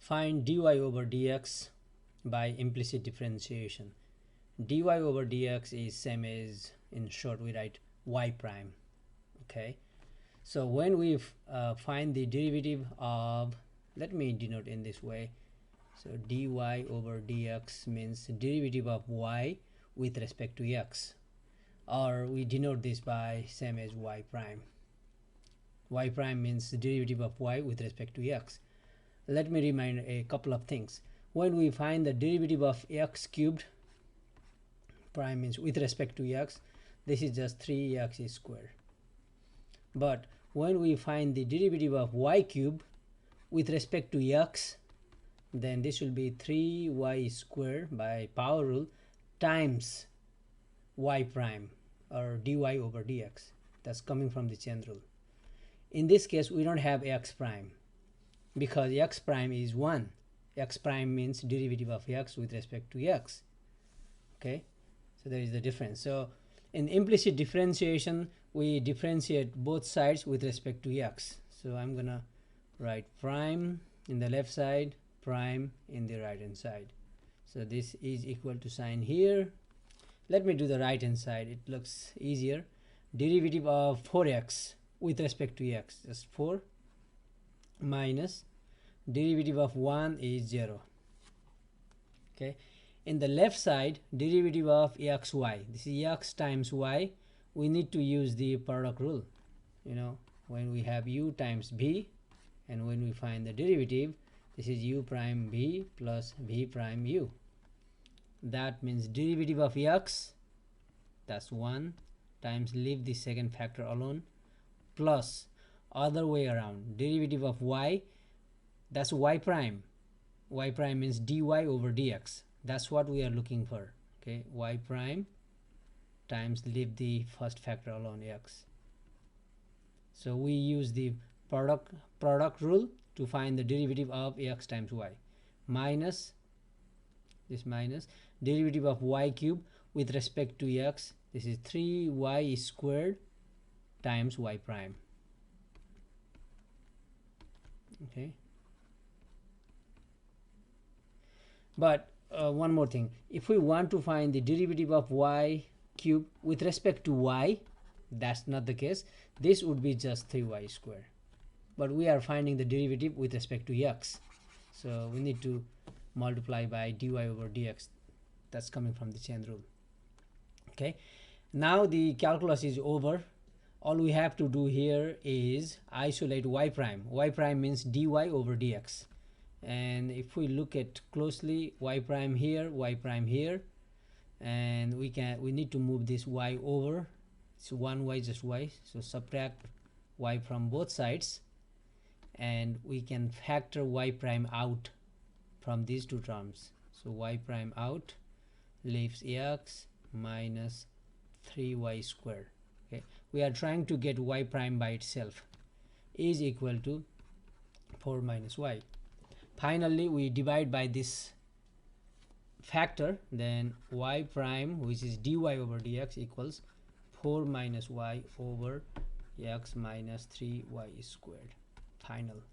Find dy over dx by implicit differentiation. Dy over dx is same as, in short we write y prime. Okay, so when we find the derivative of, let me denote in this way, so dy over dx means derivative of y with respect to x, or we denote this by same as y prime. Y prime means the derivative of y with respect to x. Let me remind a couple of things. When we find the derivative of x cubed, prime means with respect to x, this is just 3x squared. But when we find the derivative of y cubed with respect to x, then this will be 3y squared by power rule times y prime, or dy over dx. That's coming from the chain rule. In this case we don't have x prime because x prime is 1. X prime means derivative of x with respect to x. Okay, so there is the difference. So in implicit differentiation we differentiate both sides with respect to x. So I'm gonna write prime in the left side, prime in the right hand side. So this is equal to sign here. Let me do the right hand side, it looks easier. Derivative of 4x with respect to x is 4 minus derivative of 1 is 0. Okay, in the left side derivative of xy, this is x times y. We need to use the product rule, you know, when we have u times b, and when we find the derivative, this is u prime b plus v prime u. That means derivative of x, that's 1, times leave the second factor alone, plus other way around derivative of y, that's y prime. Y prime means dy over dx. That's what we are looking for. Okay, y prime times leave the first factor alone, x. So we use the product rule to find the derivative of x times y, minus this minus derivative of y cube with respect to x, this is 3y squared times y prime. Okay, but one more thing, if we want to find the derivative of y cube with respect to y, that's not the case. This would be just 3y squared, but we are finding the derivative with respect to x, so we need to multiply by dy over dx. That's coming from the chain rule. Okay, now the calculus is over. All we have to do here is isolate y prime. Y prime means dy over dx, and if we look at closely, y prime here, and we need to move this y over. So 1y just y, so subtract y from both sides, and we can factor y prime out from these two terms. So y prime out leaves x minus 3y squared. Okay, we are trying to get y prime by itself is equal to 4 minus y. Finally we divide by this factor, then y prime, which is dy over dx, equals 4 minus y over x minus 3y squared. Final.